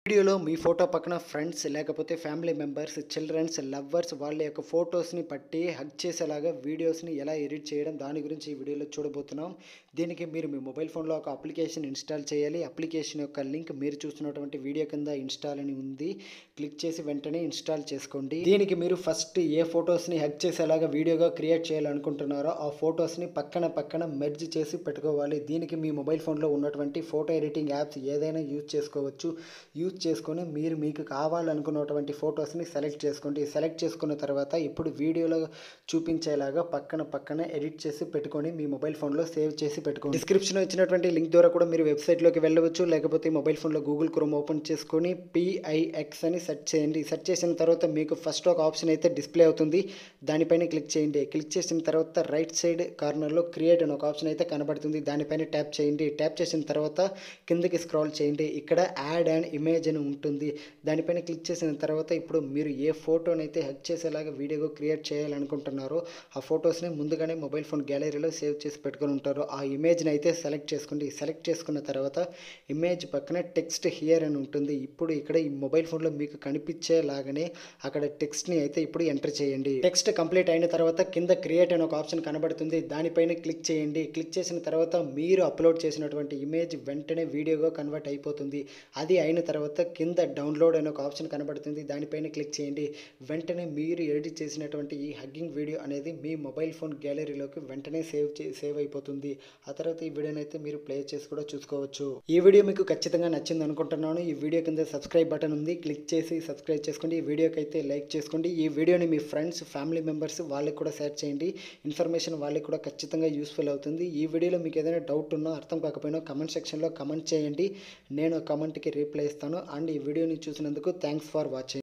వీడియోలో మీ ఫోటో పక్కన ఫ్రెండ్స్ లేకపోతే ఫ్యామిలీ మెంబర్స్, చిల్డ్రన్స్, లవ్వర్స్ వాళ్ళ యొక్క ఫోటోస్‌ని పట్టి హగ్ చేసేలాగా వీడియోస్‌ని ఎలా ఎడిట్ చేయడం దాని గురించి ఈ వీడియోలో చూడబోతున్నాం. దీనికి మీరు మీ మొబైల్ ఫోన్‌లో ఒక అప్లికేషన్ ఇన్‌స్టాల్ చేయాలి. అప్లికేషన్ యొక్క లింక్ మీరు చూస్తున్నటువంటి వీడియో కింద ఇన్‌స్టాల్ అని ఉంది. క్లిక్ చేసి వెంటనే ఇన్‌స్టాల్ చేసుకోండి. దీనికి మీరు ఫస్ట్ ఏ ఫోటోస్‌ని హగ్ చేసేలాగా వీడియోగా క్రియేట్ చేయాలనుకుంటున్నారో ఆ ఫోటోస్‌ని పక్కన మెర్జ్ చేసి పెట్టుకోవాలి. దీనికి మీ మొబైల్ ఫోన్‌లో ఉన్నటువంటి ఫోటో ఎడిటింగ్ యాప్స్ ఏదైనా యూజ్ చేసుకోవచ్చు. యూజ్ చేసుకొని మీరు మీకు కావాలనుకున్నటువంటి ఫోటోస్‌ని సెలెక్ట్ చేసుకోండి. సెలెక్ట్ చేసుకున్న తర్వాత ఇప్పుడు వీడియోలో చూపించేలాగా పక్కన ఎడిట్ చేసి పెట్టుకొని మీ మొబైల్ ఫోన్‌లో సేవ్ చేసి పెట్టుకోండి. డిస్క్రిప్షన్‌లో ఇచ్చినటువంటి లింక్ ద్వారా కూడా మీరు వెబ్‌సైట్‌లోకి వెళ్ళవచ్చు. లేకపోతే మొబైల్ ఫోన్‌లో గూగుల్ క్రోమ్ ఓపెన్ చేసుకొని పిఐఎక్స్ అని సెర్చ్ చేయండి. సెర్చ్ చేసిన తర్వాత మీకు ఫస్ట్ ఒక ఆప్షన్ అయితే డిస్‌ప్లే అవుతుంది. దానిపైన క్లిక్ చేయండి. క్లిక్ చేసిన తర్వాత రైట్ సైడ్ కార్నర్‌లో క్రియేట్ అని ఒక ఆప్షన్ అయితే కనబడుతుంది. దానిపైన ట్యాప్ చేయండి. ట్యాప్ చేసిన తర్వాత కిందకి స్క్రాల్ చేయండి. ఇక్కడ యాడ్ అండ్ ఇమేజ్ అని ఉంటుంది. దానిపైన క్లిక్ చేసిన తర్వాత ఇప్పుడు మీరు ఏ ఫోటోనైతే హగ్ చేసేలాగా వీడియోగా క్రియేట్ చేయాలనుకుంటున్నారో ఆ ఫోటోస్‌ని ముందుగానే మొబైల్ ఫోన్ గ్యాలరీలో సేవ్ చేసి పెట్టుకొని ఉంటారు. ఆ ఇమేజ్‌ని అయితే సెలెక్ట్ చేసుకోండి. సెలెక్ట్ చేసుకున్న తర్వాత ఇమేజ్ పక్కన టెక్స్ట్ హియర్ అని ఉంటుంది. ఇప్పుడు ఇక్కడ ఈ మొబైల్ ఫోన్‌లో మీకు కనిపించేలాగానే అక్కడ టెక్స్ట్‌ని అయితే ఇప్పుడు ఎంటర్ చేయండి. టెక్స్ట్ కంప్లీట్ అయిన తర్వాత కింద క్రియేట్ అని ఒక ఆప్షన్ కనబడుతుంది. దానిపైన క్లిక్ చేయండి. క్లిక్ చేసిన తర్వాత మీరు అప్‌లోడ్ చేసినటువంటి ఇమేజ్ వెంటనే వీడియోగా కన్వర్ట్ అయిపోతుంది. అది అయిన తర్వాత కింద డౌన్లోడ్ అనే ఒక ఆప్షన్ కనబడుతుంది. దానిపైన క్లిక్ చేయండి. వెంటనే మీరు ఎడిట్ చేసినటువంటి ఈ హగ్గింగ్ వీడియో అనేది మీ మొబైల్ ఫోన్ గ్యాలరీలోకి వెంటనే సేవ్ అయిపోతుంది. ఆ తర్వాత ఈ వీడియోని అయితే మీరు ప్లే చేసి కూడా చూసుకోవచ్చు. ఈ వీడియో మీకు ఖచ్చితంగా నచ్చింది అనుకుంటున్నాను. ఈ వీడియో కింద సబ్స్క్రైబ్ బటన్ ఉంది. క్లిక్ చేసి సబ్స్క్రైబ్ చేసుకోండి. ఈ వీడియోకి అయితే లైక్ చేసుకోండి. ఈ వీడియోని మీ ఫ్రెండ్స్, ఫ్యామిలీ మెంబర్స్ వాళ్ళకి కూడా షేర్ చేయండి. ఇన్ఫర్మేషన్ వాళ్ళకి కూడా ఖచ్చితంగా యూస్ఫుల్ అవుతుంది. ఈ వీడియోలో మీకు ఏదైనా డౌట్ ఉన్నా, అర్థం కాకపోయినా కమెంట్ సెక్షన్లో కమెంట్ చేయండి. నేను కమెంట్‌కి రిప్లై ఇస్తాను. అండ్ ఈ వీడియోని చూసినందుకు థ్యాంక్స్ ఫర్ వాచింగ్.